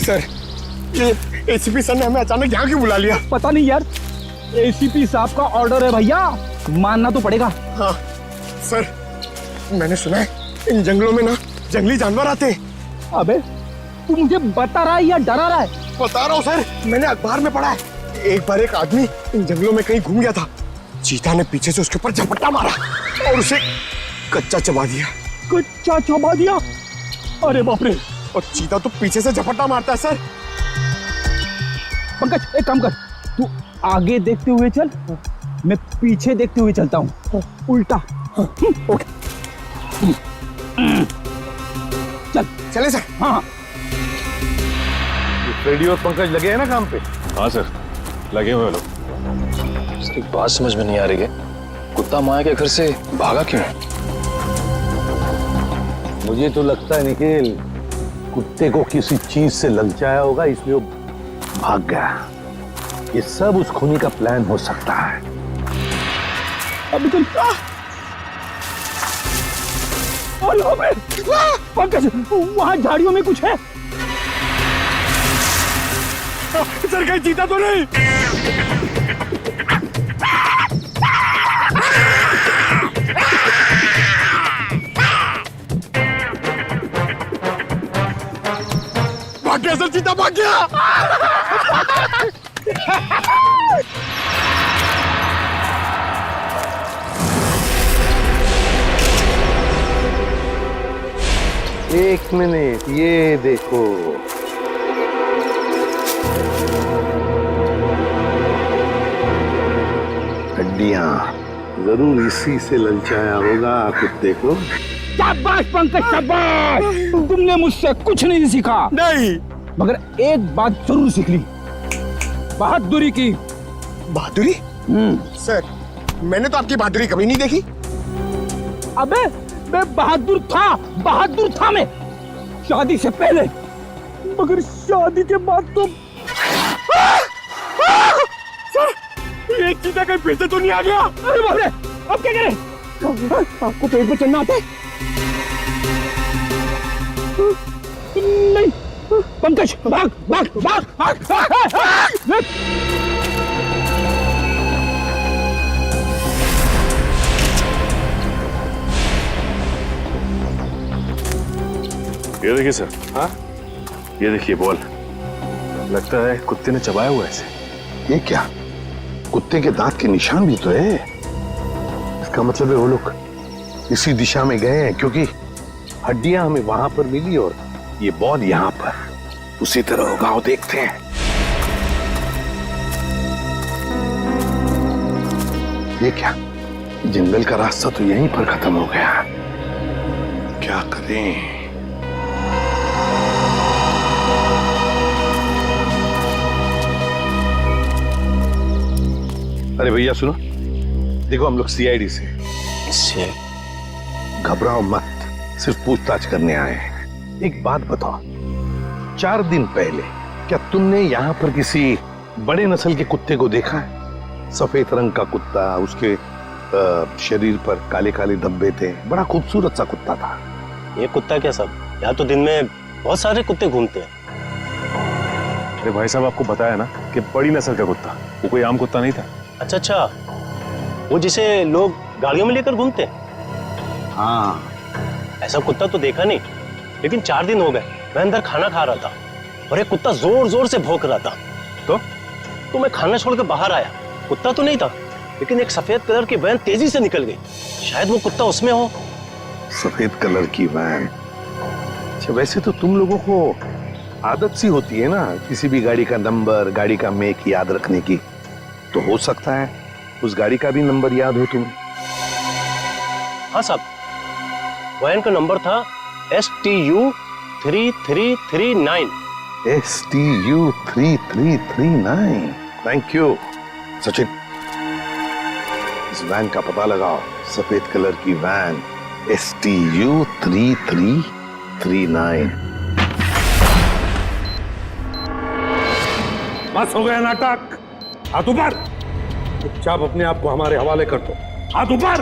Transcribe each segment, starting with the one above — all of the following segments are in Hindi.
सर, ये एसीपी सर ने हमें अचानक यहाँ क्यों बुला लिया? पता नहीं यार, एसीपी साहब का ऑर्डर है भैया, मानना तो पड़ेगा। हाँ सर, मैंने सुना है इन जंगलों में ना जंगली जानवर आते हैं। अबे तू मुझे बता रहा है या डरा रहा है? बता रहा हूँ सर, मैंने अखबार में पढ़ा है। एक बार एक आदमी इन जंगलों में कहीं घूम गया था, चीता ने पीछे से उसके ऊपर झपट्टा मारा और उसे कच्चा चबा दिया। कच्चा चबा दिया? अरे बाप रे! और चीता तो पीछे से झपट्टा मारता है सर। पंकज एक काम कर, तू आगे देखते हुए चल, मैं पीछे देखते हुए चलता हूँ, उल्टा। ओके चल। चले सर। हाँ फ्रेडी और पंकज लगे हैं ना काम पे? हाँ सर, लगे हुए लोग। इसकी बात समझ में नहीं आ रही है, कुत्ता माया के घर से भागा क्यों? मुझे तो लगता है निखिल, कुत्ते को किसी चीज से ललचाया होगा, इसलिए वो भाग गया। ये सब उस खूनी का प्लान हो सकता है। अभी चल। पंकज वहां झाड़ियों में कुछ है। सर कहीं चीता तो नहीं? भाग गया सर, चीता भाग गया। एक मिनट, ये देखो। हड्डियां जरूर इसी से ललचाया होगा कुत्ते को। शाबाश पंकज, शाबाश! तुमने मुझसे कुछ नहीं सीखा। नहीं, मगर एक बात जरूर सीख ली, बहादुरी की। बहादुरी? सर, मैंने तो आपकी बहादुरी कभी नहीं देखी। अबे मैं बहादुर था मैं, शादी से पहले, मगर शादी के बाद तो। सर, एक चीता कहीं फिर से तो नहीं आ गया? अरे बाप रे, अब क्या करें? आपको पेड़ पर चढ़ना आता है? नहीं पंकज, भाग भाग भाग भाग, भाग। ये देखिए सर। हाँ? ये देखिए बॉल, लगता है कुत्ते ने चबाया हुआ है इसे। ये क्या? कुत्ते के दांत के निशान भी तो है। इसका मतलब है वो लोग इसी दिशा में गए हैं, क्योंकि हड्डियां हमें वहां पर मिली और ये बॉल यहाँ पर। उसी तरह होगा, वो देखते हैं। ये क्या? जंगल का रास्ता तो यहीं पर खत्म हो गया। क्या करें? अरे भैया सुनो, देखो हम लोग सीआईडी से। घबराओ मत, सिर्फ पूछताछ करने आए हैं। एक बात बताओ, 4 दिन पहले क्या तुमने यहाँ पर किसी बड़े नस्ल के कुत्ते को देखा है? सफेद रंग का कुत्ता, उसके शरीर पर काले काले धब्बे थे, बड़ा खूबसूरत सा कुत्ता था। ये कुत्ता क्या सब, यहाँ तो दिन में बहुत सारे कुत्ते घूमते हैं। अरे भाई साहब, आपको बताया ना कि बड़ी नस्ल का कुत्ता, वो कोई आम कुत्ता नहीं था। अच्छा, वो जिसे लोग गाड़ियों में लेकर घूमते हैं? हाँ, ऐसा कुत्ता तो देखा नहीं, लेकिन 4 दिन हो गए मैं अंदर खाना खा रहा था और एक कुत्ता जोर जोर से भौंक रहा था। तो मैं खाना छोड़कर बाहर आया, कुत्ता तो नहीं था, लेकिन एक सफेद कलर की वैन तेजी से निकल गई। शायद वो कुत्ता उसमें हो। सफेद कलर की वैन। अच्छा, वैसे तो तुम लोगों को आदत सी होती है ना किसी भी गाड़ी का नंबर, गाड़ी का मेक याद रखने की, तो हो सकता है उस गाड़ी का भी नंबर याद हो तुम्हें। हाँ साहब, वैन का नंबर था STU 3339। STU 3339। Thank you Sachin, इस वैन का पता लगाओ। सफेद कलर की वैन, STU 3339। बस हो गया नाटक, हाथ ऊपर। चुपचाप अपने आप को हमारे हवाले कर दो। हाथ ऊपर।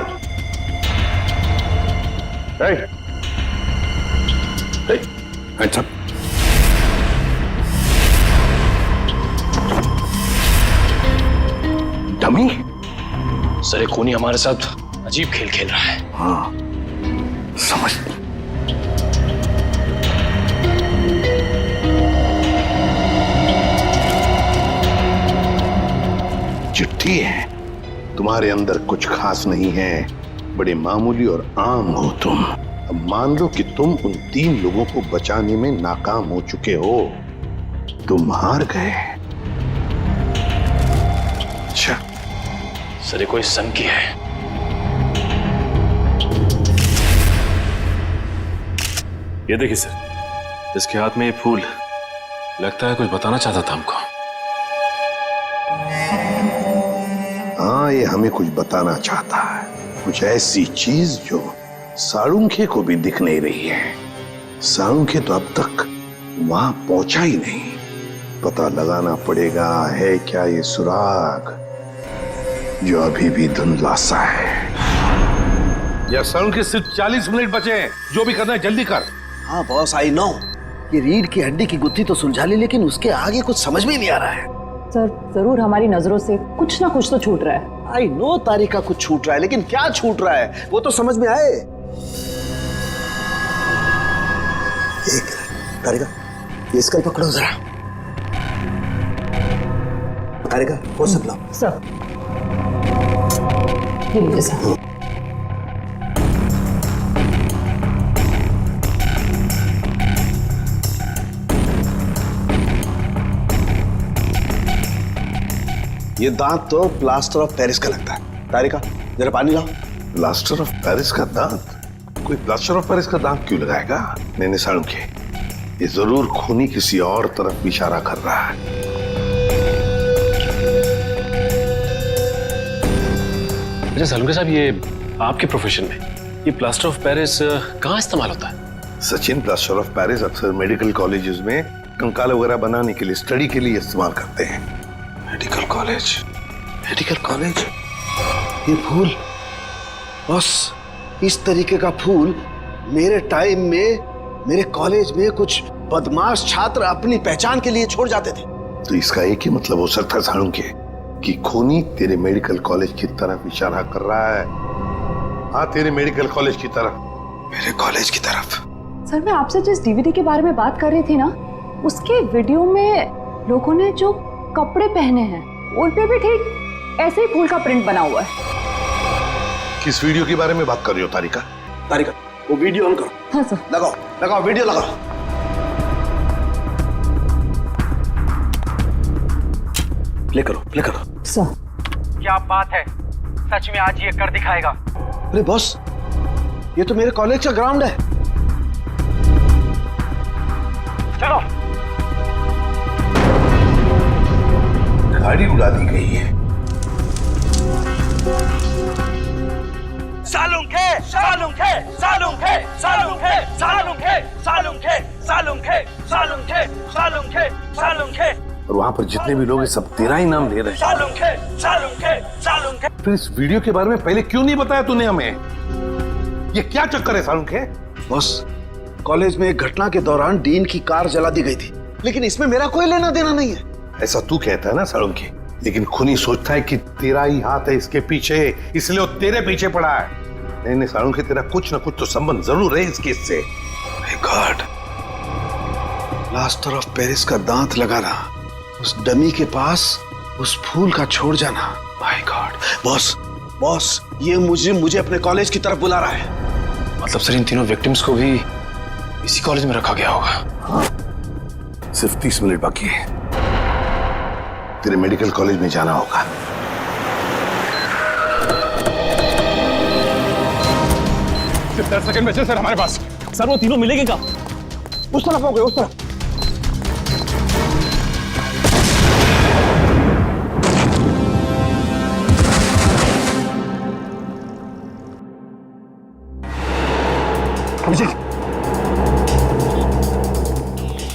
Hands up. खूनी? सर, एक खूनी हमारे साथ अजीब खेल खेल रहा है। हाँ, समझ। चिट्ठी है। तुम्हारे अंदर कुछ खास नहीं है, बड़े मामूली और आम हो तुम। अब मान लो कि तुम उन 3 लोगों को बचाने में नाकाम हो चुके हो, तुम हार गए। अच्छा, सर, ये कोई संकी है। ये देखिए सर, इसके हाथ में ये फूल, लगता है कुछ बताना चाहता था हमको। हाँ, ये हमें कुछ बताना चाहता है, कुछ ऐसी चीज जो साळुंखे को भी दिख नहीं रही है। साळुंखे तो अब तक वहां पहुंचा ही नहीं। पता लगाना पड़ेगा, है क्या ये सुराग जो अभी भी धुंधला सा है। या साळुंखे सिर्फ 40 मिनट बचे हैं, जो भी करना है जल्दी कर। हाँ बॉस, आई नो। ये रीढ़ की हड्डी की गुत्थी तो सुलझा ली, लेकिन उसके आगे कुछ समझ में नहीं आ रहा है। सर, जरूर हमारी नजरों से कुछ ना कुछ तो छूट रहा है। आई नो तारिका कुछ छूट रहा है, लेकिन क्या छूट रहा है वो तो समझ में आए। एक तारिका, ये स्कल पकड़ो जरा। तारिका, वो सब लो। सर, ये लीजिए सर। ये दांत तो प्लास्टर ऑफ पेरिस का लगता है। तारिका, जरा पानी लाओ। प्लास्टर ऑफ पेरिस का दांत? कोई प्लास्टर ऑफ पेरिस का दांत क्यों लगाएगा? नहीं साळुंखे, ये जरूर खूनी किसी और तरफ इशारा कर रहा है। अच्छा साळुंखे साहब, ये आपके प्रोफेशन में ये प्लास्टर ऑफ पेरिस कहाँ इस्तेमाल होता है? सचिन, प्लास्टर ऑफ पेरिस अक्सर मेडिकल कॉलेजेस में कंकाल वगैरह बनाने के लिए, स्टडी के लिए इस्तेमाल करते हैं। Medical college, medical college. ये फूल बस, इस तरीके का फूल मेरे टाइम में मेरे कॉलेज में कुछ बदमाश छात्र अपनी पहचान के लिए छोड़ जाते थे। तो इसका एक ही मतलब हो सकता है साळुंखे कि खूनी तेरे मेडिकल कॉलेज की तरफ इशारा कर रहा है। हाँ, तेरे मेडिकल कॉलेज की तरफ। मेरे कॉलेज की तरफ। सर, मैं आपसे जिस डीवीडी के बारे में बात कर रही थी ना, उसके वीडियो में लोगों ने जो कपड़े पहने हैं उन पे भी ठीक ऐसे ही फूल का प्रिंट बना हुआ है। किस वीडियो के बारे में बात कर रही हो तारिका? तारिका, वो वीडियो ऑन करो। हाँ सर। लगाओ लगाओ, वीडियो लगाओ। प्ले करो, प्ले करो। सर, क्या बात है, सच में आज ये कर दिखाएगा। अरे बॉस, ये तो मेरे कॉलेज का ग्राउंड है। चलो। गाड़ी उड़ा दी गई है। साळुंखे, साळुंखे, साळुंखे, साळुंखे, साळुंखे, साळुंखे, साळुंखे, साळुंखे, साळुंखे, साळुंखे। और वहां पर जितने भी लोग हैं सब तेरा ही नाम ले रहे हैं। साळुंखे, साळुंखे, साळुंखे। फिर इस वीडियो के बारे में पहले क्यों नहीं बताया तूने हमें? ये क्या चक्कर है साळुंखे? बॉस, कॉलेज में एक घटना के दौरान डीन की कार जला दी गई थी, लेकिन इसमें मेरा कोई लेना देना नहीं है। ऐसा तू कहता है ना साळुंखे, लेकिन खूनी सोचता है कि तेरा ही हाथ है इसके पीछे, इसलिए वो तेरे पीछे पड़ा है। नहीं नहीं साळुंखे, तेरा कुछ ना कुछ तो संबंध जरूर है इस केस से। गॉड, प्लास्टर ऑफ पेरिस का दांत लगाना, उस डमी के पास उस फूल का छोड़ जाना। My God. बॉस, बॉस, ये मुझे अपने कॉलेज की तरफ बुला रहा है। मतलब सर, इन तीनों विक्टिम्स को भी इसी कॉलेज में रखा गया होगा? हाँ, सिर्फ 30 मिनट बाकी है, तेरे मेडिकल कॉलेज में जाना होगा। सिर्फ 10 सेकंड बचे सर हमारे पास। सर, वो तीनों मिलेंगे क्या? उस तरफ हो गए, उस तरफ। अभिषेक,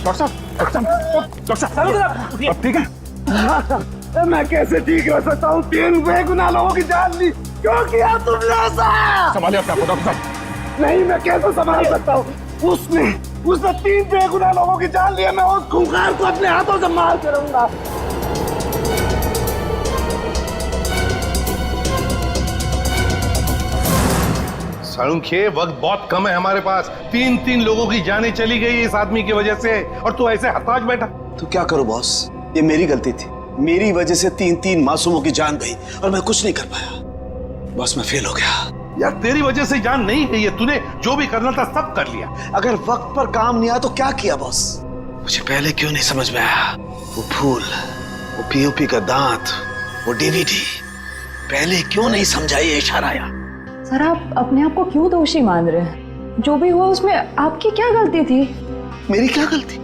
डॉक्टर साहब, अब ठीक है? मैं कैसे ठीक हो सकता हूँ? 3 बेगुनाह लोगों की जान ली, क्यों किया तुमने ऐसा? संभालिए अपने आप को डॉक्टर साहब। नहीं, मैं कैसे संभाल सकता हूँ? उसने 3 बेगुनाह लोगों की जान ली है। मैं उस खूंखार को अपने हाथों से मार के रहूंगा। सालुंखे, वक्त बहुत कम है हमारे पास। 3 लोगों की जानें चली गई इस आदमी की वजह से, और तू ऐसे हताश बैठा। तो क्या करूं बॉस, ये मेरी गलती थी। मेरी वजह से 3 मासूमों की जान गई और मैं कुछ नहीं कर पाया। बॉस मैं फेल हो गया। यार तेरी वजह से जान नहीं गई है, तूने जो भी करना था सब कर लिया। अगर वक्त पर काम नहीं आया तो क्या किया बॉस? मुझे पहले क्यों नहीं समझ में आया? वो फूल, वो पीओपी का दांत, वो डीवीडी, पहले क्यों नहीं समझा ये इशारा आया? सर आप अपने आप को क्यों दोषी मान रहे हैं? जो भी हुआ उसमें आपकी क्या गलती थी? मेरी क्या गलती?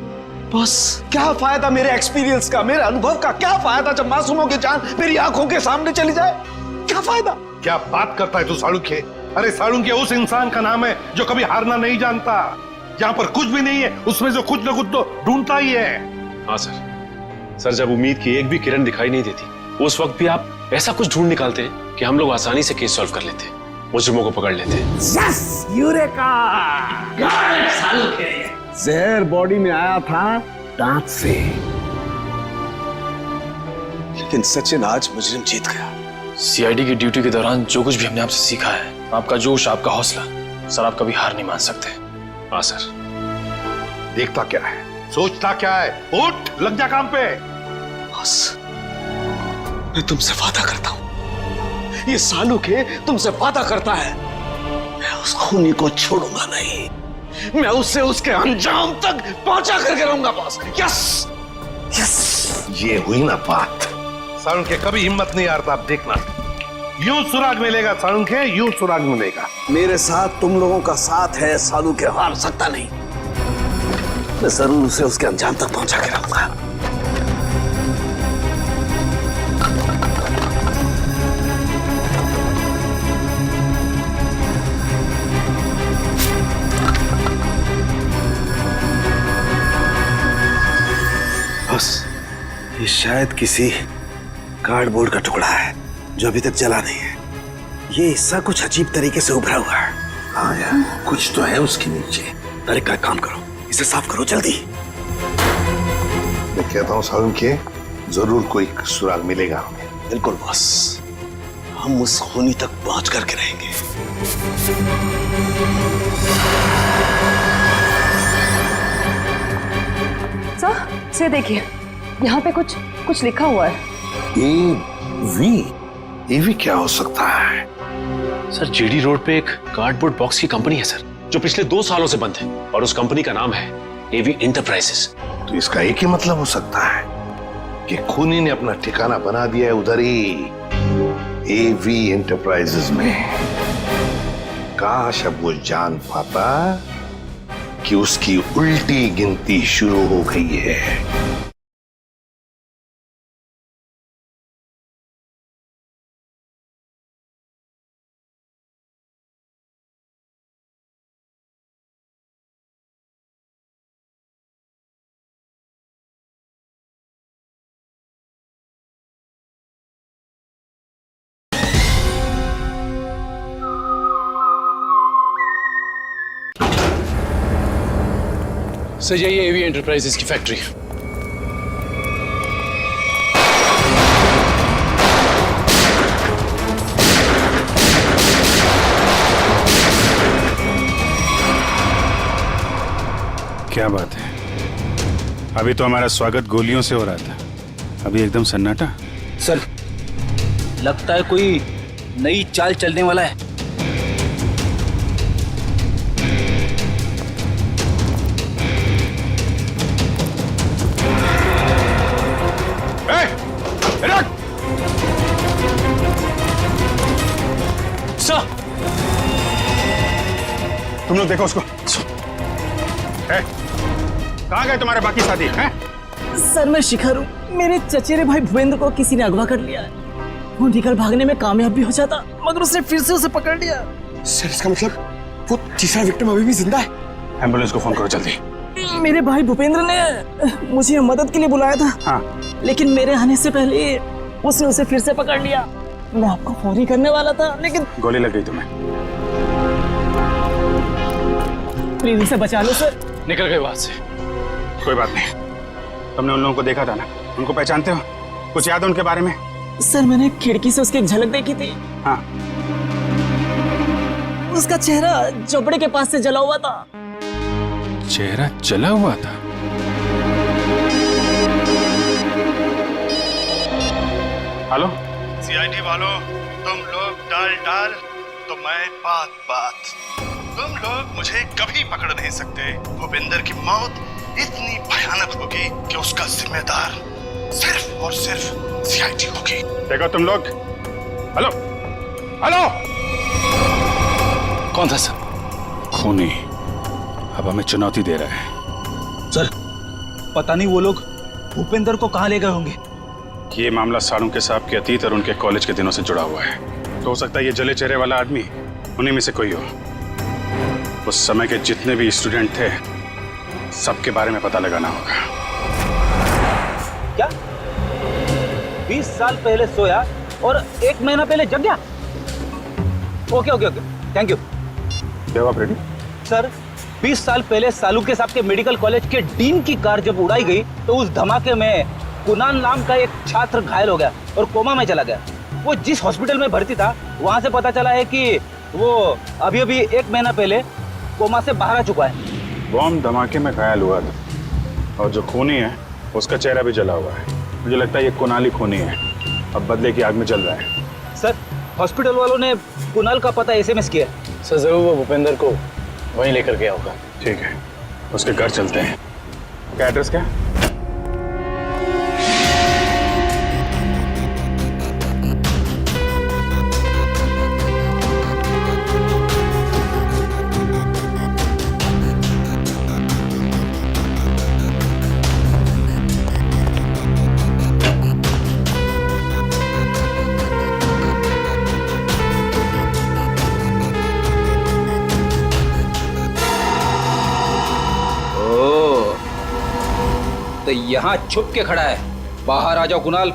बॉस क्या फायदा मेरे एक्सपीरियंस का, मेरे अनुभव का? क्या फायदा जब मासूमों की जान मेरी आंखों के सामने चली जाए? क्या फायदा? क्या बात करता है तू सालुंखे? अरे सालुंखे उस इंसान का नाम है जो कभी हारना नहीं जानता। जहां पर कुछ भी नहीं है उसमें जो कुछ न कुछ तो ढूंढता ही है। हाँ सर, जब उम्मीद की एक भी किरण दिखाई नहीं देती, उस वक्त भी आप ऐसा कुछ ढूंढ निकालते हैं कि हम लोग आसानी से केस सॉल्व कर लेते, मुजरिमों को पकड़ लेते। Yes, eureka! जहर बॉडी में आया था दांत से। लेकिन सचिन आज मुजरिम जीत गया। सीआईडी की ड्यूटी के दौरान जो कुछ भी हमने आपसे सीखा है, आपका जोश, आपका हौसला, सर आप कभी हार नहीं मान सकते। हाँ सर। देखता क्या है, सोचता क्या है? उठ, लग जा काम पे। बॉस मैं तुमसे वादा करता हूं, ये सालुखे तुमसे वादा करता है, मैं उस खूनी को छोड़ूंगा नहीं। मैं उससे उसके अंजाम तक पहुंचा करके रहूंगा बॉस। Yes yes. ये हुई ना बात। सालुंखे कभी हिम्मत नहीं हारता, आप देखना। यूं सुराग मिलेगा सालुंखे, यूं सुराग मिलेगा। मेरे साथ तुम लोगों का साथ है, सालुखे हार सकता नहीं। मैं जरूर उसे उसके अंजाम तक पहुंचा के रहूंगा। बस ये शायद किसी कार्डबोर्ड का टुकड़ा है जो अभी तक जला नहीं है। ये हिस्सा कुछ अजीब तरीके से उभरा हुआ है। हाँ यार, कुछ तो है उसके नीचे। अरे का काम करो, इसे साफ करो जल्दी। मैं कहता हूँ सालुंखे, जरूर कोई सुराग मिलेगा हमें। बिल्कुल बॉस, हम उस खूनी तक पहुंच करके रहेंगे। सर से देखिए, यहाँ पे कुछ लिखा हुआ है। ईवी क्या हो सकता है? सर जेडी रोड पे एक कार्डबोर्ड बॉक्स की कंपनी है सर, जो पिछले 2 सालों से बंद है, और उस कंपनी का नाम है एवी एंटरप्राइजेस। तो इसका एक ही मतलब हो सकता है कि खूनी ने अपना ठिकाना बना दिया है उधर ही, एवी एंटरप्राइजेस में। काश अब वो जान पाता कि उसकी उल्टी गिनती शुरू हो गई है। सर यही एवी एंटरप्राइजेस की फैक्ट्री। क्या बात है, अभी तो हमारा स्वागत गोलियों से हो रहा था, अभी एकदम सन्नाटा। सर लगता है कोई नई चाल चलने वाला है। सर तुम लोग देखो उसको। कहाँ गए तुम्हारे बाकी साथी हैं? सर मैं शिखर हूँ, मेरे चचेरे भाई भूपेंद्र को किसी ने अगवा कर लिया है। वो निकल भागने में कामयाब भी हो जाता, मगर उसने फिर से उसे पकड़ लिया। सर इसका मतलब वो तीसरा विक्टिम अभी भी जिंदा है? एम्बुलेंस को फोन करो जल्दी। मेरे भाई भूपेंद्र ने मुझे मदद के लिए बुलाया था। हाँ। लेकिन मेरे आने से पहले उसने उसे फिर से पकड़ लिया। मैं आपको फोन ही करने वाला था, लेकिन गोली लग गई तुम्हें। प्लीज उसे बचा लो सर। निकल गए वहां से। कोई बात नहीं, तुमने उन लोगों को देखा था ना, उनको पहचानते हो? कुछ याद है उनके बारे में? सर मैंने खिड़की से उसकी एक झलक देखी थी। हाँ। उसका चेहरा झोपड़े के पास से जला हुआ था। चेहरा जला हुआ था? हेलो सीआईडी वालों, तुम लोग डाल तो मैं बात। तुम लोग मुझे कभी पकड़ नहीं सकते। भूपेंद्र की मौत इतनी भयानक होगी कि उसका जिम्मेदार सिर्फ और सिर्फ सीआईडी होगी। देखो तुम लोग, हेलो हेलो, कौन था सर? खूनी अब हमें चुनौती दे रहा है। सर, पता नहीं वो लोग भूपेंद्र को कहाँ ले गए होंगे। ये मामला सालुंके साहब के अतीत और उनके कॉलेज के दिनों से जुड़ा हुआ है। तो हो सकता है ये जले चेहरे वाला आदमी उन्हीं में से कोई हो। उस समय के जितने भी स्टूडेंट थे सबके बारे में पता लगाना होगा। क्या 20 साल पहले सोया और 1 महीना पहले जग गया? Okay, thank you. जवाब रेडी? सर, 20 साल पहले सालुंके साहब के मेडिकल कॉलेज के डीन की कार जब उड़ाई गई तो उस धमाके में कुणाल नाम का एक छात्र घायल हो गया और कोमा में चला गया। वो जिस हॉस्पिटल में भर्ती था वहां से पता चला है कि वो अभी 1 महीना पहले कोमा से बाहर आ चुका है। बॉम्ब धमाके में घायल हुआ था और जो खूनी है उसका चेहरा भी जला हुआ है। मुझे लगता है ये कुणाल ही खूनी है, अब बदले की आग में जल रहा है। सर, हॉस्पिटल वालों ने कुणाल का पता SMS किया। सर जरूर वो भूपेंद्र को वहीं लेकर गया होगा। ठीक है, उसके घर चलते हैं। क्या एड्रेस क्या? तो यहाँ छुप के खड़ा है। बाहर आ जाओ कुणाल,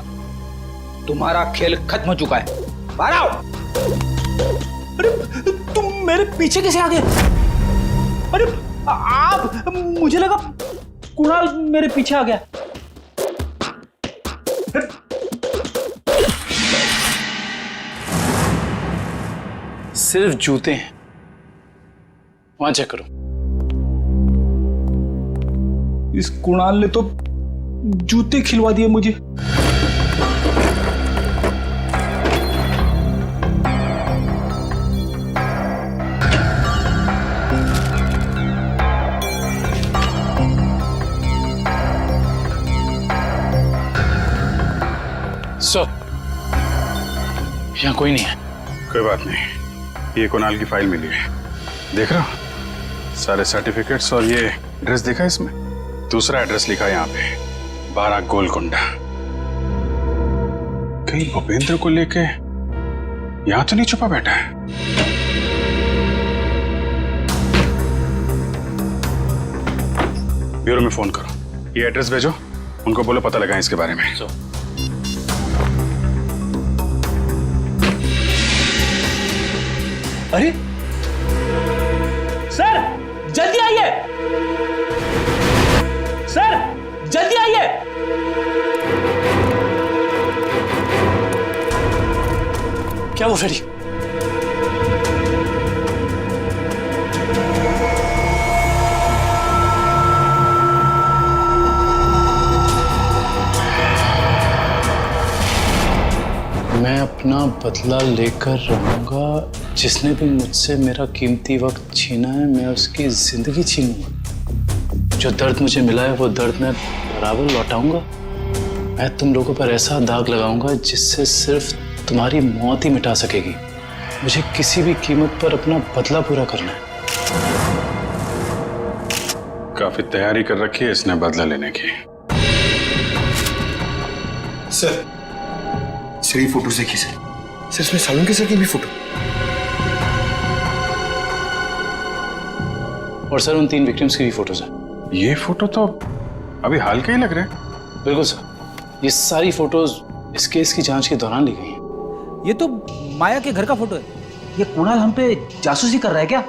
तुम्हारा खेल खत्म हो चुका है। बाहर आओ। अरे तुम मेरे पीछे कैसे आ गए? अरे आप, मुझे लगा कुणाल मेरे पीछे आ गया। सिर्फ जूते हैं, वहां चेक करो। इस कुणाल ने तो जूते खिलवा दिए मुझे। सर, यहाँ कोई नहीं है। कोई बात नहीं, ये कुणाल की फाइल मिली है, देख रहा हूँ सारे सर्टिफिकेट्स। और ये एड्रेस देखा इसमें? दूसरा एड्रेस लिखा है यहाँ पे, 12 गोलकुंडा। कहीं भूपेंद्र को लेके यहाँ तो नहीं छुपा बैठा है? ब्यूरो में फोन करो, ये एड्रेस भेजो, उनको बोलो पता लगाएं इसके बारे में। अरे सर, जल्दी आइए सर, जल्दी आइए। क्या वो फ्रेडी? मैं अपना बदला लेकर रहूंगा। जिसने भी मुझसे मेरा कीमती वक्त छीना है, मैं उसकी जिंदगी छीनूंगा। जो दर्द मुझे मिला है वो दर्द मैं बराबर लौटाऊंगा। मैं तुम लोगों पर ऐसा दाग लगाऊंगा जिससे सिर्फ तुम्हारी मौत ही मिटा सकेगी। मुझे किसी भी कीमत पर अपना बदला पूरा करना है। काफी तैयारी कर रखी है इसने बदला लेने की। सर, ये फोटो देखिए सर। सर, इसमें सालुंके सर की भी फोटो। और सर, उन 3 विक्टिम्स की भी फोटोज हैं। ये फोटो तो अभी हाल के ही लग रहे हैं। बिल्कुल सर, ये सारी फोटोज इस केस की जांच के दौरान ली गई हैं। ये तो माया के घर का फोटो है। ये कुणाल हम पे जासूसी कर रहा है क्या?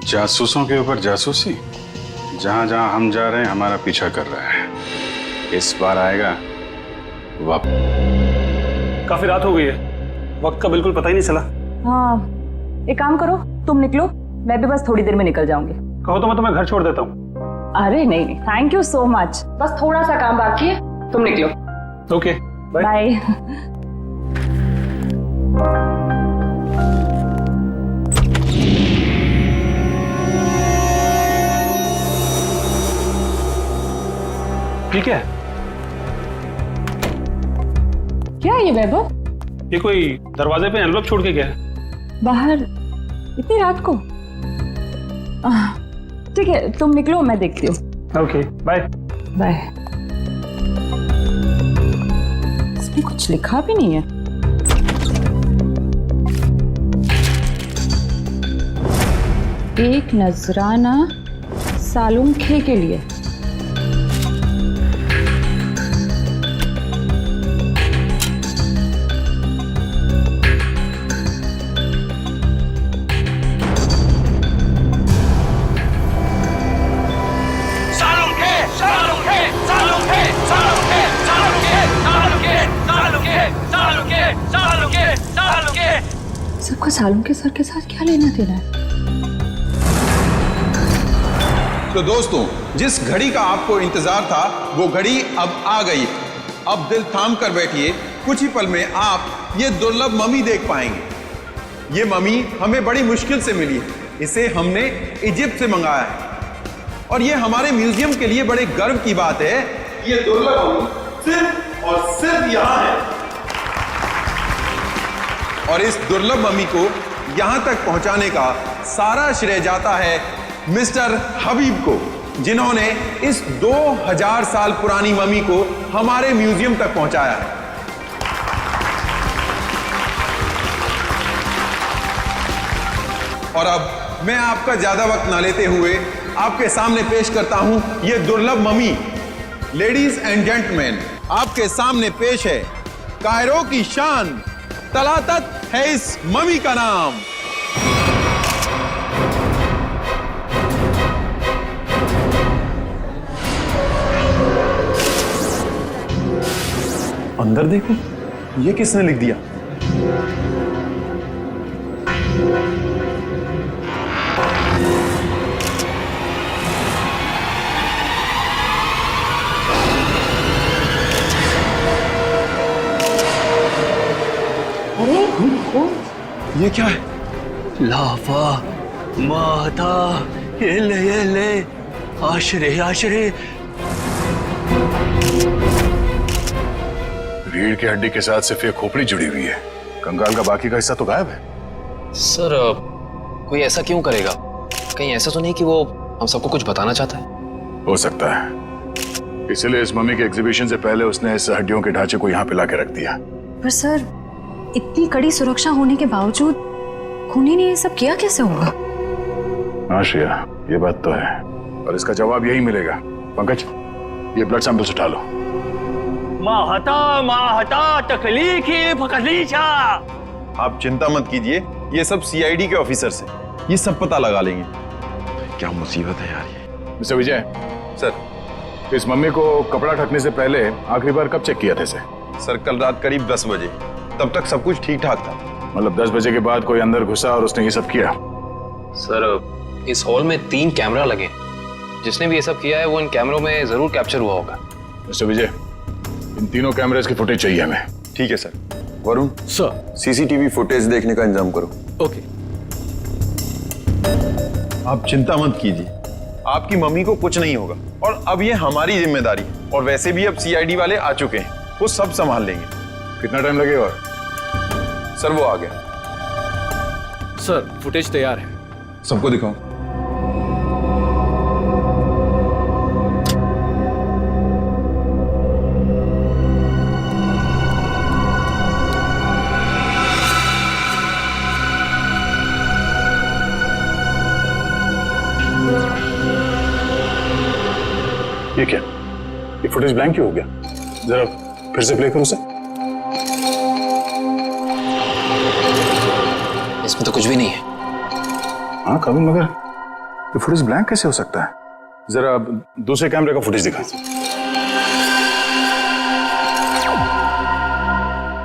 जासूसों के ऊपर जासूसी? जहां जहां हम जा रहे हैं हमारा पीछा कर रहा है। इस बार आएगा वापस। काफी रात हो गई है, वक्त का बिल्कुल पता ही नहीं चला। हाँ, एक काम करो, तुम निकलो, मैं भी बस थोड़ी देर में निकल जाऊंगी। कहो तो मैं तुम्हें घर छोड़ देता हूँ। अरे नहीं, थैंक यू सो मच, बस थोड़ा सा काम बाकी है, तुम निकलो। Okay bye. बाय। ठीक है, क्या है ये वैभव? ये कोई दरवाजे पे एनवलप छोड़ के गया है। बाहर इतनी रात को? ठीक है, तुम निकलो, मैं देखती हूँ। Okay bye. बाय। इसमें कुछ लिखा भी नहीं है। एक नजराना सालुंखे के लिए। सबका सालुंखे सर के साथ क्या लेना देना है? तो दोस्तों, जिस घड़ी का आपको इंतजार था वो घड़ी अब आ गई। अब दिल थाम कर बैठिए, कुछ ही पल में आप ये दुर्लभ मम्मी देख पाएंगे। ये मम्मी हमें बड़ी मुश्किल से मिली है, इसे हमने इजिप्ट से मंगाया है और ये हमारे म्यूजियम के लिए बड़े गर्व की बात है। ये दुर्लभ मम्मी सिर्फ और सिर्फ यहाँ है और इस दुर्लभ मम्मी को यहां तक पहुंचाने का सारा श्रेय जाता है मिस्टर हबीब को, जिन्होंने इस 2000 साल पुरानी मम्मी को हमारे म्यूजियम तक पहुंचाया है। और अब मैं आपका ज्यादा वक्त ना लेते हुए आपके सामने पेश करता हूं ये दुर्लभ मम्मी। लेडीज एंड जेंटलमैन, आपके सामने पेश है कायरो की शान, तलातत है इस मम्मी का नाम। अंदर देखो, ये किसने लिख दिया? ये क्या है? लाफा माता ये ले आशरे आशरे। रीढ़ की हड्डी के साथ सिर्फ ये खोपड़ी जुड़ी हुई है, कंकाल का बाकी का हिस्सा तो गायब है। सर कोई ऐसा क्यों करेगा? कहीं ऐसा तो नहीं कि वो हम सबको कुछ बताना चाहता है? हो सकता है, इसलिए इस मम्मी के एग्जीबिशन से पहले उसने इस हड्डियों के ढांचे को यहाँ पे लाके रख दिया। पर सर, इतनी कड़ी सुरक्षा होने के बावजूद खूनी ने ये सब किया कैसे होगा? हाँ श्रेया, ये बात तो है और इसका जवाब यही मिलेगा। पंकज, ये ब्लड सैंपल्स उठा लो। माहता तकलीफ फकलीचा। आप चिंता मत कीजिए, ये सब सीआईडी के ऑफिसर्स हैं, ये सब पता लगा लेंगे। क्या मुसीबत है यार ये। मिस्टर विजय सर, इस मम्मी को कपड़ा ढकने से पहले आखिरी बार कब चेक किया था इसे? सर कल रात करीब 10 बजे, तब तक सब कुछ ठीक ठाक था। मतलब 10 बजे के बाद कोई अंदर घुसा और उसने ये सब किया? सर इस हॉल में 3 कैमरा लगे, जिसने भी ये सब किया है वो इन कैमरों में जरूर कैप्चर हुआ होगा। मिस्टर विजय, इन तीनों कैमरेज की फुटेज चाहिए हमें। ठीक है sir. Varun sir, CCTV footage देखने का इंतजाम करो। ओके। आप चिंता मत कीजिए, आपकी मम्मी को कुछ नहीं होगा और अब ये हमारी जिम्मेदारी है। और वैसे भी अब सीआईडी वाले आ चुके हैं, वो सब संभाल लेंगे। कितना टाइम लगेगा? सर वो आ गया। सर फुटेज तैयार है, सबको दिखाओ। ये क्या? ये फुटेज ब्लैंक क्यों हो गया? जरा फिर से प्ले करो उसे। इसमें तो कुछ भी नहीं है। हाँ कभी, मगर ये फुटेज ब्लैंक कैसे हो सकता है? जरा दूसरे कैमरे का फुटेज दिखा।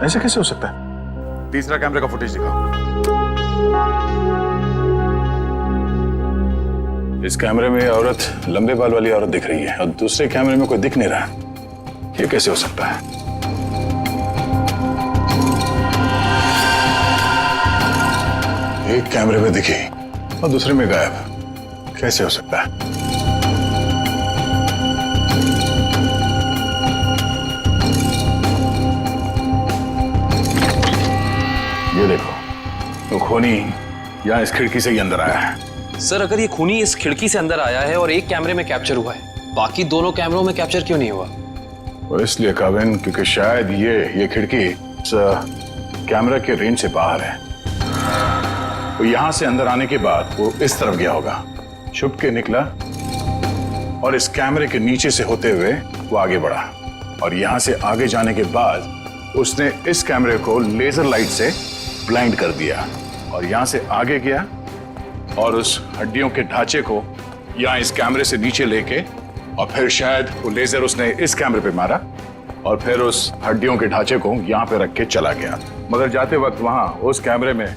ऐसे कैसे हो सकता है? तीसरा कैमरे का फुटेज दिखाओ। इस कैमरे में औरत लंबे बाल वाली औरत दिख रही है और दूसरे कैमरे में कोई दिख नहीं रहा। ये कैसे हो सकता है? एक कैमरे में दिखी और दूसरे में गायब, कैसे हो सकता है? ये देखो, तो खूनी यहाँ इस खिड़की से ही अंदर आया है। सर अगर ये खूनी इस खिड़की से अंदर आया है और एक कैमरे में कैप्चर हुआ है, बाकी दोनों कैमरों में कैप्चर क्यों नहीं हुआ? वो इसलिए काविन, क्योंकि शायद ये खिड़की इस कैमरा के रेंज से बाहर है। तो यहां से अंदर आने के बाद वो इस तरफ गया होगा, छुप के निकला और इस कैमरे के नीचे से होते हुए वो आगे बढ़ा और यहां से आगे जाने के बाद उसने इस कैमरे को लेजर लाइट से ब्लाइंड कर दिया और यहां से आगे गया और उस हड्डियों के ढांचे को यहां इस कैमरे से नीचे लेके और फिर शायद वो लेजर उसने इस कैमरे पे मारा और फिर उस हड्डियों के ढांचे को यहां पे रख के चला गया, मगर जाते वक्त वहां उस कैमरे में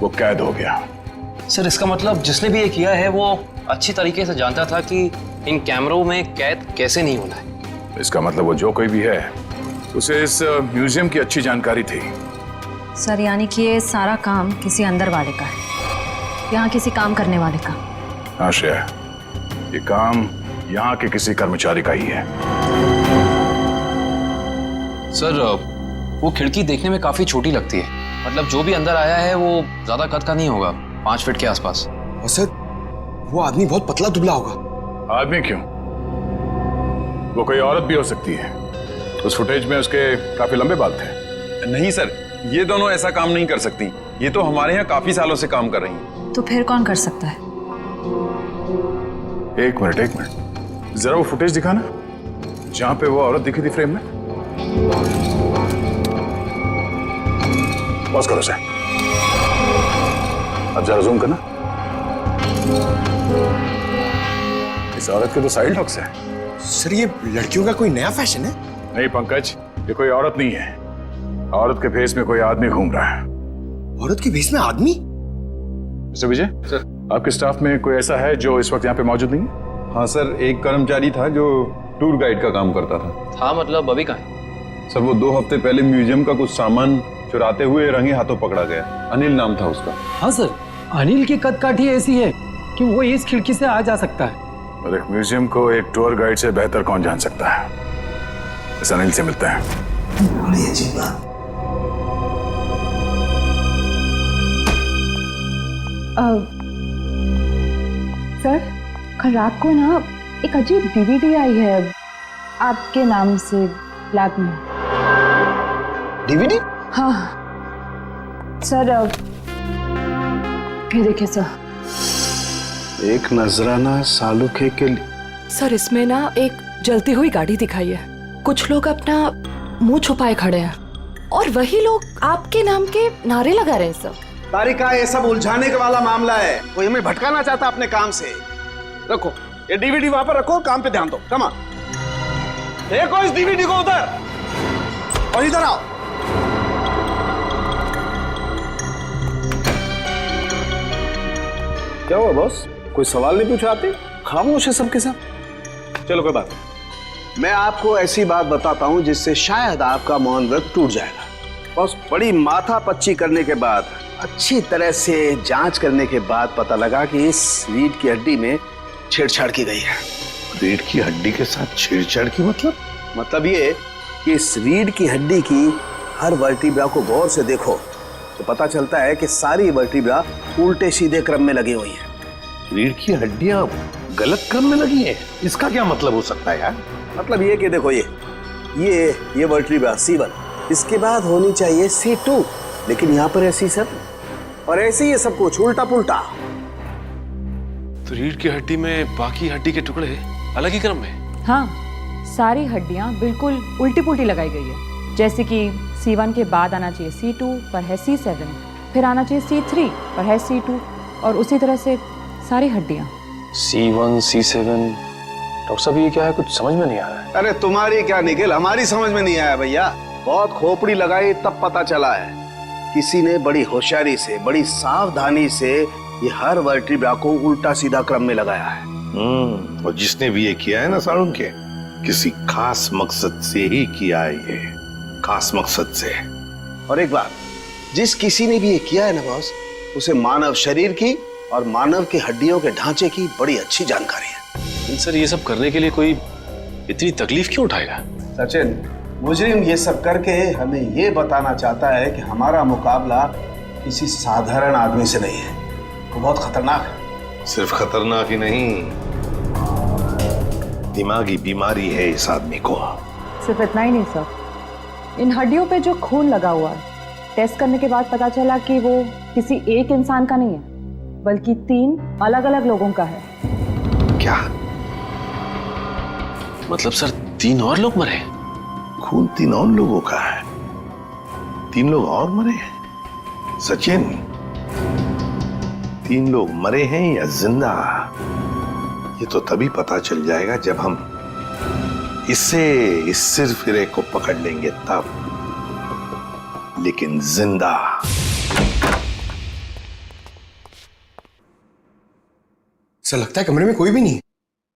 वो कैद हो गया। सर इसका मतलब जिसने भी ये किया है वो अच्छी तरीके से जानता था कि इन कैमरों में कैद कैसे नहीं होना है। इसका मतलब वो जो कोई भी है उसे इस म्यूजियम की अच्छी जानकारी थी। सर यानी कि ये सारा काम किसी अंदर वाले का है, यहाँ किसी काम करने वाले का। हाँ श्रेया, ये काम यहाँ के किसी कर्मचारी का ही है। सर वो खिड़की देखने में काफी छोटी लगती है, मतलब जो भी अंदर आया है वो ज्यादा कद का नहीं होगा, 5 फीट के आसपास। और सर वो आदमी बहुत पतला दुबला होगा। आदमी क्यों, वो कोई औरत भी हो सकती है। उस फुटेज में उसके काफी लंबे बाल थे। नहीं सर, ये दोनों ऐसा काम नहीं कर सकती। ये तो हमारे यहाँ काफी सालों से काम कर रही हैं। तो फिर कौन कर सकता है? एक मिनट, जरा वो फुटेज दिखाना जहां पे वो औरत दिखी थी फ्रेम में। पॉज करो सर, अब जरा जूम करना। इस औरत के तो साइड हॉक्स है। सर ये लड़कियों का कोई नया फैशन है? नहीं पंकज, ये कोई औरत नहीं है। औरत के भेष में कोई आदमी घूम रहा है। औरत के भेष में आदमी? मिस्टर विजय सर, आपके स्टाफ में कोई ऐसा है जो इस वक्त यहाँ पे मौजूद नहीं है? हाँ सर, एक कर्मचारी था जो टूर गाइड का काम करता था। मतलब अभी कहाँ है? सर वो 2 हफ्ते पहले म्यूजियम का कुछ सामान चुराते हुए रंगे हाथों पकड़ा गया। अनिल नाम था उसका। हाँ सर, अनिल की कदकाठी ऐसी है कि वो इस खिड़की से आ जा सकता है। और एक म्यूजियम को एक टूर गाइड से बेहतर कौन जान सकता है। इस अनिल से मिलता है। बड़ी अजीब बात। सर कल रात को ना एक अजीब डीवीडी आई है आपके नाम से लैब में। डीवीडी? हाँ सर, ये देखिए सर। एक नजराना सालुखे के लिए। सर इसमें ना एक जलती हुई गाड़ी दिखाई है, कुछ लोग अपना मुंह छुपाए खड़े हैं और वही लोग आपके नाम के नारे लगा रहे हैं सर। तारिका, ये सब उलझाने के वाला मामला है, कोई हमें भटकाना चाहता अपने काम से। रखो ये डीवीडी वहां पर रखो, काम पे ध्यान दो। कमा देखो इस डीवीडी को उधर और इधर आओ। क्या हुआ बॉस, कोई सवाल नहीं पूछा? आते खामोश है सबके सब। चलो कोई बात नहीं, मैं आपको ऐसी बात बताता हूं जिससे शायद आपका मौन व्रत टूट जाएगा। बॉस, बड़ी माथा पच्ची करने के बाद, अच्छी तरह से जांच करने के बाद पता लगा कि इस रीढ़ की हड्डी में छेड़छाड़ की गई है। रीढ़ की हड्डी के साथ छेड़छाड़ की मतलब ये कि इस रीढ़ की हड्डी की हर वर्टिब्रा को गौर से देखो तो पता चलता है कि सारी वर्टिब्रा उल्टे सीधे क्रम में लगी हुई है। रीढ़ की हड्डियां गलत क्रम में लगी हैं, इसका क्या मतलब हो सकता है यार? मतलब ये कि देखो ये वर्टिब्रा C1, इसके बाद होनी चाहिए C2, लेकिन यहाँ पर है C7 और ऐसे ही ये सब कुछ उल्टा पुल्टा। तो रीढ़ की हड्डी में बाकी हड्डी के टुकड़े अलग ही क्रम में? हाँ, सारी हड्डियां बिल्कुल उल्टी पुल्टी लगाई गई है। जैसे कि C1 के बाद आना चाहिए C2 पर है C7, फिर आना चाहिए C3 पर है C2 और उसी तरह से सारी हड्डियां। C1 C7, डॉक्टर साहब ये क्या है, कुछ समझ में नहीं आ रहा है। अरे तुम्हारी क्या निखिल, हमारी समझ में नहीं आया भैया। बहुत खोपड़ी लगाई तब पता चला है। किसी ने बड़ी होशियारी से, बड़ी सावधानी से ये हर वर्टिब्रा को उल्टा सीधा क्रम में लगाया है। और जिसने भी ये किया है ना सारुण के, किसी खास मकसद से ही किया है, ये खास मकसद से। और एक बात, जिस किसी ने भी ये किया है ना बॉस, उसे मानव शरीर की और मानव की हड्डियों के ढांचे की बड़ी अच्छी जानकारी है। लेकिन सर ये सब करने के लिए कोई इतनी तकलीफ क्यों उठाएगा? सचिन, मुजरिम ये सब करके हमें ये बताना चाहता है कि हमारा मुकाबला किसी साधारण आदमी से नहीं है, वो बहुत खतरनाक है। सिर्फ खतरनाक ही नहीं, दिमागी बीमारी है इस आदमी को। सिर्फ इतना ही नहीं सर, इन हड्डियों पे जो खून लगा हुआ है, टेस्ट करने के बाद पता चला कि वो किसी एक इंसान का नहीं है, बल्कि 3 अलग-अलग लोगों का है। क्या मतलब सर 3 और लोग मरे? खून 3 और लोगों का है? 3 लोग और मरे हैं? सचिन, 3 लोग मरे हैं या जिंदा, ये तो तभी पता चल जाएगा जब हम इस सिरफिरे को पकड़ लेंगे तब। लेकिन जिंदा। ऐसा लगता है कमरे में कोई भी नहीं है।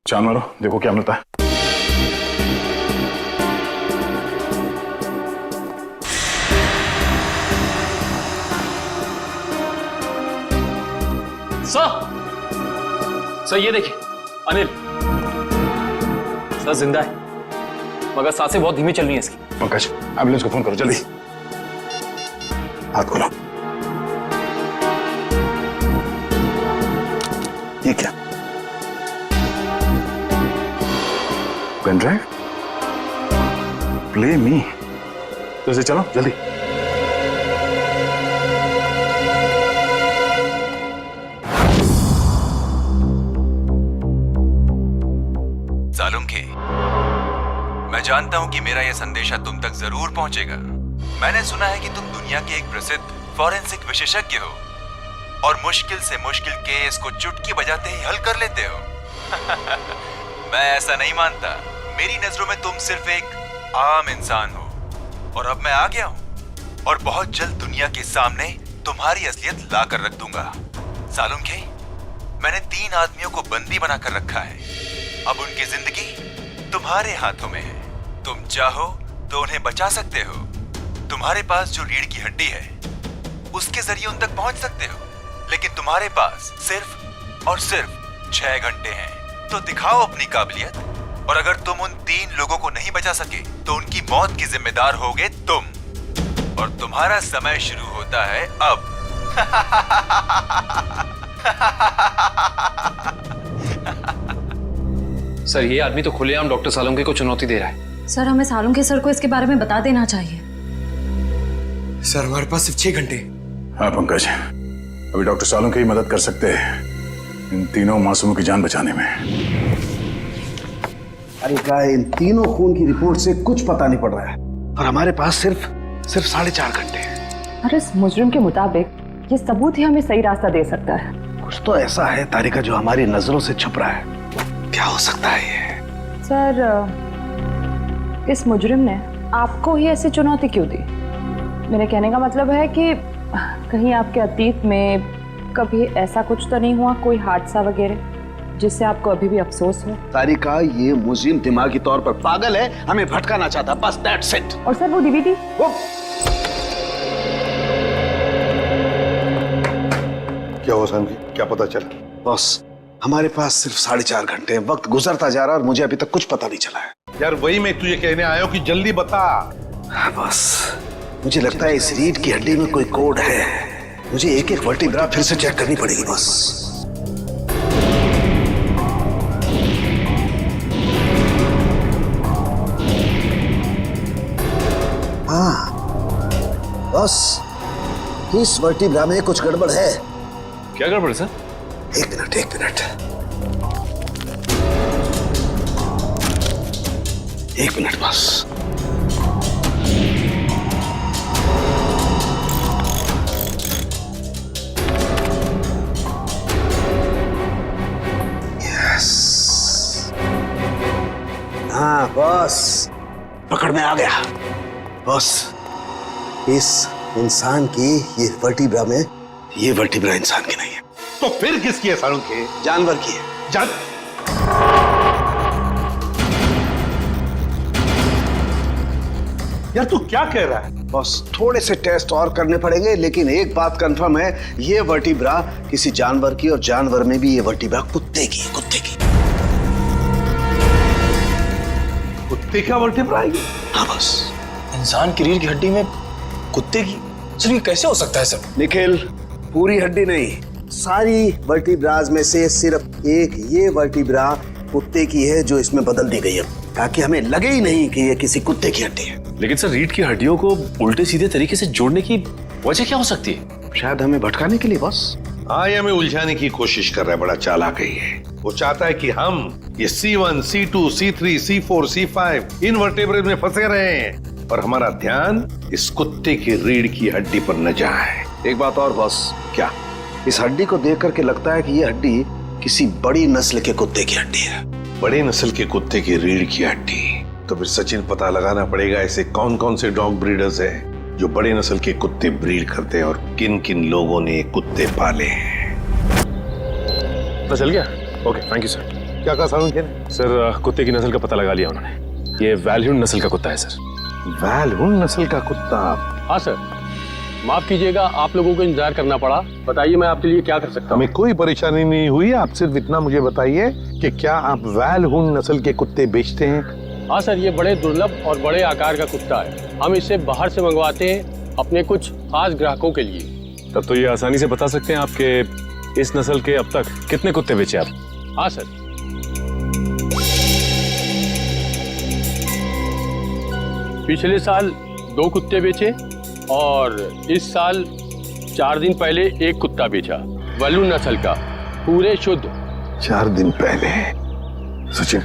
चांद मारो, देखो क्या मिलता है। सर ये देखिए अनिल, सर जिंदा है, मगर सांसें बहुत धीमी चल रही हैं इसकी। पंकज, एम्बुलेंस को फोन करो जल्दी। हाथ खोलो। ये क्या? Pen drive? Play me. तो इसे चलो जल्दी। सालुंखे, मैं जानता हूं कि मेरा यह संदेशा तुम तक जरूर पहुंचेगा। मैंने सुना है कि तुम दुनिया के एक प्रसिद्ध फॉरेंसिक विशेषज्ञ हो और मुश्किल से मुश्किल केस को चुटकी बजाते ही हल कर लेते हो। मैं ऐसा नहीं मानता। मेरी नजरों में तुम सिर्फ एक आम इंसान हो और अब मैं आ गया हूं और बहुत जल्द दुनिया के सामने तुम्हारी असलियत ला कर रख दूंगा। सालुंखे, मैंने 3 आदमियों को बंदी बनाकर रखा है। अब उनकी जिंदगी तुम्हारे हाथों में है। तुम चाहो तो उन्हें बचा सकते हो। तुम्हारे पास जो रीढ़ की हड्डी है उसके जरिए उन तक पहुंच सकते हो, लेकिन तुम्हारे पास सिर्फ और सिर्फ 6 घंटे हैं। तो दिखाओ अपनी काबिलियत, और अगर तुम उन 3 लोगों को नहीं बचा सके तो उनकी मौत की जिम्मेदार होगे तुम, और तुम्हारा समय शुरू होता है अब। सर ये आदमी तो खुलेआम डॉक्टर सालुंखे को चुनौती दे रहा है। सर हमें सालुंखे सर को इसके बारे में बता देना चाहिए। सर हमारे पास सिर्फ 6 घंटे। हाँ पंकज, अभी डॉक्टर सालुंखे ही मदद कर सकते हैं इन 3 मासूमों की जान बचाने में। अरे क्या, इन 3 खून की रिपोर्ट से कुछ पता नहीं पड़ रहा है और हमारे पास सिर्फ 4.5 घंटे हैं। और इस मुजरिम के मुताबिक ये सबूत ही हमें सही रास्ता दे सकता है। कुछ तो ऐसा है तारिका जो हमारी नजरों से छुप रहा है। क्या हो सकता है ये? सर इस मुजरिम ने आपको ही ऐसी चुनौती क्यों दी? मेरे कहने का मतलब है कि कहीं आपके अतीत में कभी ऐसा कुछ तो नहीं हुआ, कोई हादसा वगैरह जिससे आपको अभी भी अफसोस हो? तारिका, ये मुजरिम दिमागी तौर पर पागल है, हमें भटकाना चाहता, बस दैट्स इट। और सर वो डीवीडी? क्या हुआ सामजी, क्या पता चला? बॉस, हमारे पास सिर्फ 4.5 घंटे, वक्त गुजरता जा रहा है और मुझे अभी तक कुछ पता नहीं चला है। यार वही मैं तुझे कहने आया हूं कि जल्दी बता। बस मुझे लगता है इस रीढ़ की हड्डी में कोई कोड है। मुझे एक वर्टिब्रा फिर से चेक करनी पड़ेगी बस। हाँ बस, इस वर्टिब्रा में कुछ गड़बड़ है। क्या गड़बड़ है सर? एक मिनट बस। यस, हाँ बस, पकड़ में आ गया। बस इस इंसान की ये वर्टिब्रा इंसान की नहीं है। तो फिर किसकी है सालू के? जानवर की है। यार तू क्या कह रहा है? बस थोड़े से टेस्ट और करने पड़ेंगे, लेकिन एक बात कंफर्म है, ये वर्टिब्रा किसी जानवर की, और जानवर में भी ये वर्टिब्रा कुत्ते की। कुत्ते का वर्टिब्रा है? हाँ बस। इंसान की रीढ़ की हड्डी में कुत्ते की? सर ये कैसे हो सकता है सर? निखिल, पूरी हड्डी नहीं, सारी वर्टिब्राज में से सिर्फ एक ये वर्टिब्रा कुत्ते की है जो इसमें बदल दी गई है, ताकि हमें लगे ही नहीं कि ये किसी कुत्ते की हड्डी है। लेकिन सर रीढ़ की हड्डियों को उल्टे सीधे तरीके से जोड़ने की वजह क्या हो सकती है? शायद हमें भटकाने के लिए बस। हाँ, ये हमें उलझाने की कोशिश कर रहा है, बड़ा चालाक है ये। वो चाहता है कि हम ये C1, C2, C3, C4, C5 इन वर्टेब्रेज में फंसे रहे हैं और हमारा ध्यान इस कुत्ते की रीढ़ की हड्डी पर न जाए। एक बात और बॉस। क्या? इस हड्डी को देख करके लगता है कि ये हड्डी किसी बड़ी नस्ल के कुत्ते की हड्डी है। बड़े नस्ल के कुत्ते की रीढ़ की हड्डी? तो फिर सचिन पता लगाना पड़ेगा ऐसे कौन कौन से डॉग ब्रीडर्स हैं जो बड़े नस्ल के कुत्ते ब्रीड करते हैं और किन किन लोगों ने कुत्ते पाले हैं। पता चल गया? Okay, thank you sir. क्या कहा सालू ने? सर कुत्ते की नस्ल का पता लगा लिया उन्होंने। ये वैल्यून नस्ल का कुत्ता है सर। वैल्यून नस्ल का कुत्ता? हाँ सर, माफ कीजिएगा, आप लोगों को इंतजार करना पड़ा। बताइए मैं आपके लिए क्या कर सकता हूँ? हमें कोई परेशानी नहीं हुई, आप सिर्फ इतना मुझे बताइए कि क्या आप वैल्यून नस्ल के कुत्ते बेचते हैं? हाँ सर, ये बड़े दुर्लभ और बड़े आकार का कुत्ता है। हम इसे बाहर से मंगवाते हैं अपने कुछ खास ग्राहकों के लिए। तब तो ये आसानी से बता सकते हैं आपके इस नस्ल के अब तक कितने कुत्ते बेचे आप? हाँ सर, पिछले साल 2 कुत्ते बेचे और इस साल 4 दिन पहले 1 कुत्ता बेचा, वैल्यून नस्ल का, पूरे शुद्ध। 4 दिन पहले? सचिन,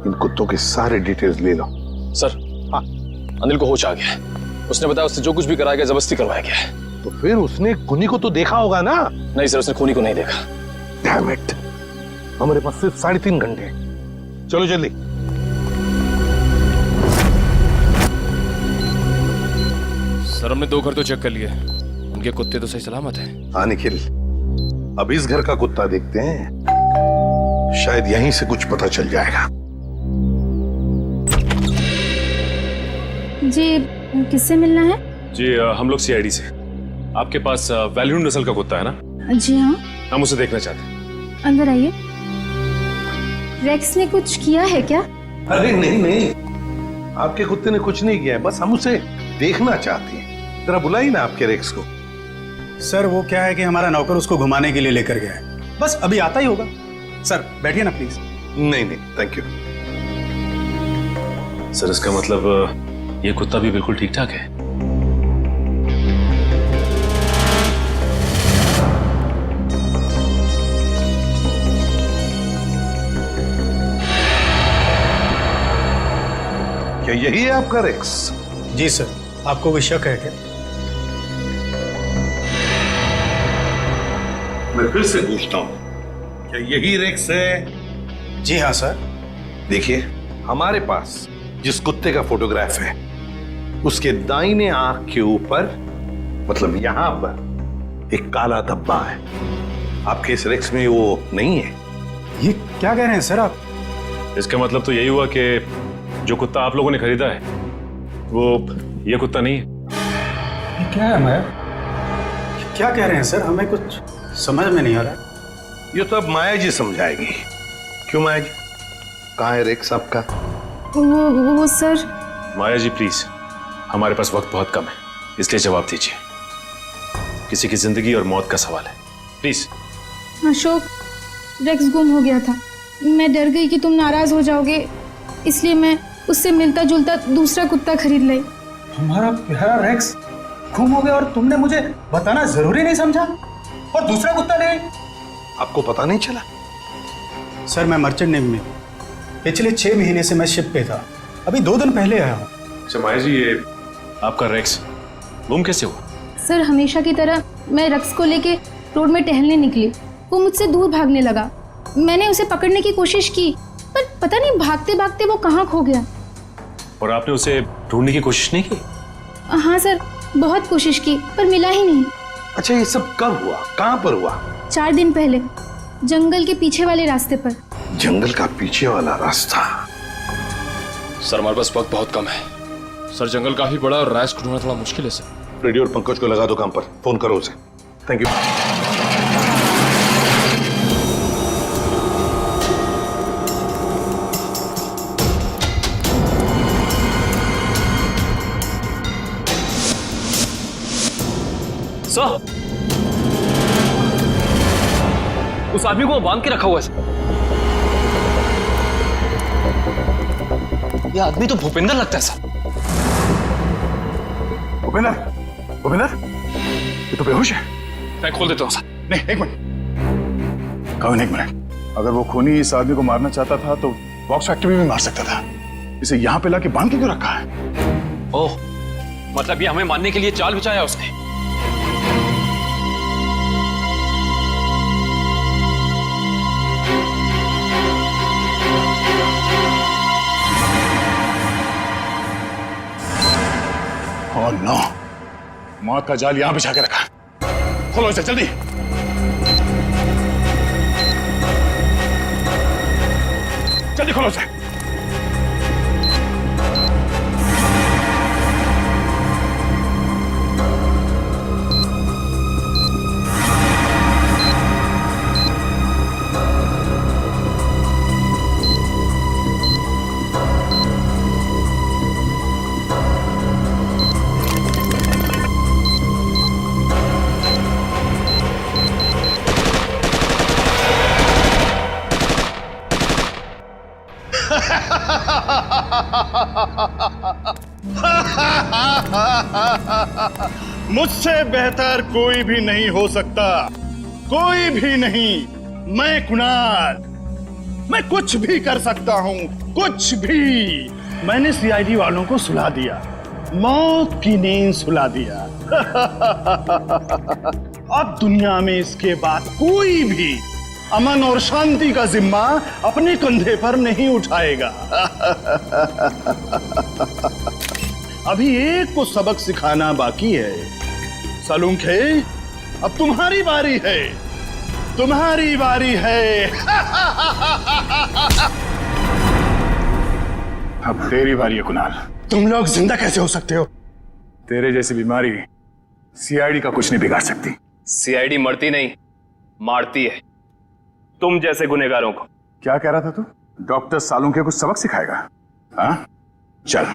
इन कुत्तों के सारे डिटेल्स ले लो। सर, हाँ, अनिल को होश आ गया है। उसने बताया उससे जो कुछ भी कराया गया जबरदस्ती करवाया गया है। तो फिर उसने खूनी को तो देखा होगा ना? नहीं सर, उसने खूनी को नहीं देखा। डैम इट, हमारे पास सिर्फ 3.5 घंटे। चलो जल्दी। सर हमने 2 घर तो चेक कर लिए, उनके कुत्ते तो सही सलामत हैं। हाँ निखिल, अब इस घर का कुत्ता देखते हैं, शायद यहीं से कुछ पता चल जाएगा। जी, किससे मिलना है? जी हम लोग CID से। आपके पास वैल्यून नस्ल का कुत्ता है ना? जी हाँ। हम उसे देखना चाहते हैं। अंदर आइए। रेक्स ने कुछ किया है क्या? अरे नहीं नहीं, आपके कुत्ते ने कुछ नहीं किया है, बस हम उसे देखना चाहते हैं। जरा बुलाइए ना आपके रेक्स को। सर वो क्या है कि हमारा नौकर उसको घुमाने के लिए लेकर गया है, बस अभी आता ही होगा। सर बैठिए ना प्लीज। नहीं नहीं, थैंक यू। सर इसका मतलब ये कुत्ता भी बिल्कुल ठीक ठाक है? क्या यही है आपका रेक्स? जी सर, आपको कोई शक है क्या? मैं फिर से पूछता हूं, क्या यही रेक्स है? जी हाँ सर। देखिए, हमारे पास जिस कुत्ते का फोटोग्राफ है उसके दाहिने आंख के ऊपर, मतलब यहां पर एक काला धब्बा है। आपके इस रेक्स में वो नहीं है। ये क्या कह रहे हैं सर आप? इसका मतलब तो यही हुआ कि जो कुत्ता आप लोगों ने खरीदा है वो ये कुत्ता नहीं है। ये क्या है? मैं क्या कह रहे हैं सर? हमें कुछ समझ में नहीं आ रहा। ये तो अब माया जी समझाएगी। क्यों माया जी, कहाँ है रेक्स आपका? वो सर। माया जी प्लीज, हमारे पास वक्त बहुत कम है, इसलिए जवाब दीजिए। किसी की जिंदगी और मौत का सवाल है, प्लीज। अशोक, रेक्स गुम हो गया था। मैं डर गई कि तुम नाराज हो जाओगे, इसलिए मैं उससे मिलता जुलता दूसरा कुत्ता खरीद लाई। हमारा प्यारा रेक्स गुम हो गया और तुमने मुझे बताना जरूरी नहीं समझा और दूसरा कुत्ता ले? आपको पता नहीं चला? सर मैं मर्चेंट नेवी में हूँ, पिछले 6 महीने से मैं शिप पे था, अभी 2 दिन पहले आया हूँ। अच्छा माया जी, ये आपका रेक्स गुम कैसे हुआ? सर हमेशा की तरह मैं रेक्स को लेके रोड में टहलने निकली। वो मुझसे दूर भागने लगा। मैंने उसे पकड़ने की कोशिश की, पर पता नहीं भागते भागते वो कहाँ खो गया। और आपने उसे ढूंढने की कोशिश नहीं की? हाँ सर, बहुत कोशिश की पर मिला ही नहीं। अच्छा, ये सब कब हुआ, कहाँ पर हुआ? 4 दिन पहले जंगल के पीछे वाले रास्ते पर। जंगल का पीछे वाला रास्ता? सर हमारे पास वक्त बहुत कम है सर, जंगल काफी बड़ा और राइस को ढूंढना थोड़ा मुश्किल है सर। रेडियो और पंकज को लगा दो काम पर, फोन करो उसे। Thank you. सर उस आदमी को बांध के रखा हुआ है। ये आदमी तो भूपेंद्र लगता है सर। भूपेंद्र, भूपेंद्र, ये तो बेहोश है। मैं खोल देता हूँ सर। नहीं, एक मिनट कविन, एक मिनट। अगर वो खूनी इस आदमी को मारना चाहता था तो बॉक्स फैक्ट्री में भी मार सकता था। इसे यहाँ पे लाके बांध के क्यों रखा है? ओह, मतलब ये हमें मारने के लिए चाल बिछाया उसने। ओह नो, मौत का जाल यहां बिछा के रखा। खोलो इसे जल्दी। जल्दी खोलो इसे। मुझसे बेहतर कोई भी नहीं हो सकता, कोई भी नहीं। मैं कुणाल, मैं कुछ भी कर सकता हूं, कुछ भी। मैंने सीआईडी वालों को सुला दिया, मौत की नींद सुला दिया। अब दुनिया में इसके बाद कोई भी अमन और शांति का जिम्मा अपने कंधे पर नहीं उठाएगा। अभी एक को सबक सिखाना बाकी है। सालुंखे, अब तुम्हारी बारी है, तुम्हारी बारी है। अब तेरी बारी है कुणाल। तुम लोग जिंदा कैसे हो सकते हो? तेरे जैसी बीमारी सीआईडी का कुछ नहीं बिगाड़ सकती। सीआईडी मरती नहीं, मारती है तुम जैसे गुनहगारों को। क्या कह रहा था तू? डॉक्टर सालुंके को सबक सिखाएगा? हाँ, चल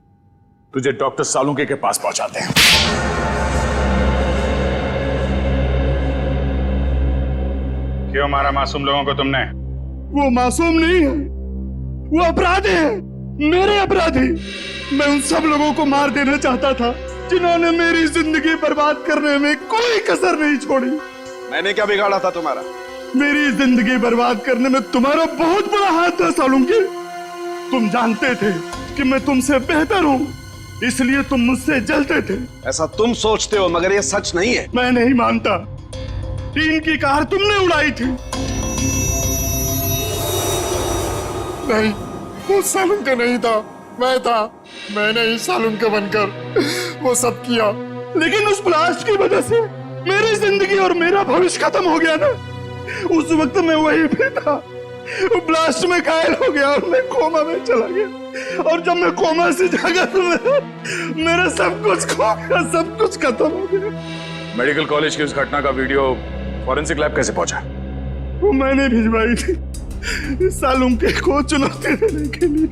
तुझे डॉक्टर सालुंके के पास पहुंचाते हैं। क्यों मारा मासूम लोगों को तुमने? वो मासूम नहीं है, वो अपराधी है, मेरे अपराधी। मैं उन सब लोगों को मार देना चाहता था जिन्होंने मेरी जिंदगी बर्बाद करने में कोई कसर नहीं छोड़ी। मैंने क्या बिगाड़ा था तुम्हारा? मेरी जिंदगी बर्बाद करने में तुम्हारा बहुत बड़ा हाथ था सालुंके। तुम जानते थे कि मैं तुमसे बेहतर हूँ, इसलिए तुम मुझसे जलते थे। ऐसा तुम सोचते हो, मगर ये सच नहीं है। मैं नहीं मानता। टीन की कार तुमने उड़ाई थी। नहीं, वो सालुंके नहीं था, मैं था। मैंने ही सालुंके बनकर वो सब किया, लेकिन उस ब्लास्ट की वजह से मेरी जिंदगी और मेरा भविष्य खत्म हो गया ना। उस वक्त मैं वहीं पे था, ब्लास्ट में घायल हो गया और मैं कोमा में चला गया। और जब मैं कोमा से जागा तो मेरा सब कुछ खो गया, सब कुछ खत्म हो गया। मेडिकल कॉलेज की उस घटना का वीडियो फॉरेंसिक लैब कैसे पहुंचा? वो मैंने भिजवाई थी सालुंके को चुनौती देने के लिए।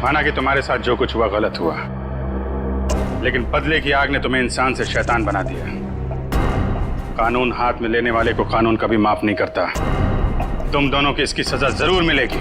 माना कि तुम्हारे साथ जो कुछ हुआ गलत हुआ, लेकिन बदले की आग ने तुम्हें इंसान से शैतान बना दिया। कानून हाथ में लेने वाले को कानून कभी माफ नहीं करता। तुम दोनों की इसकी सजा जरूर मिलेगी।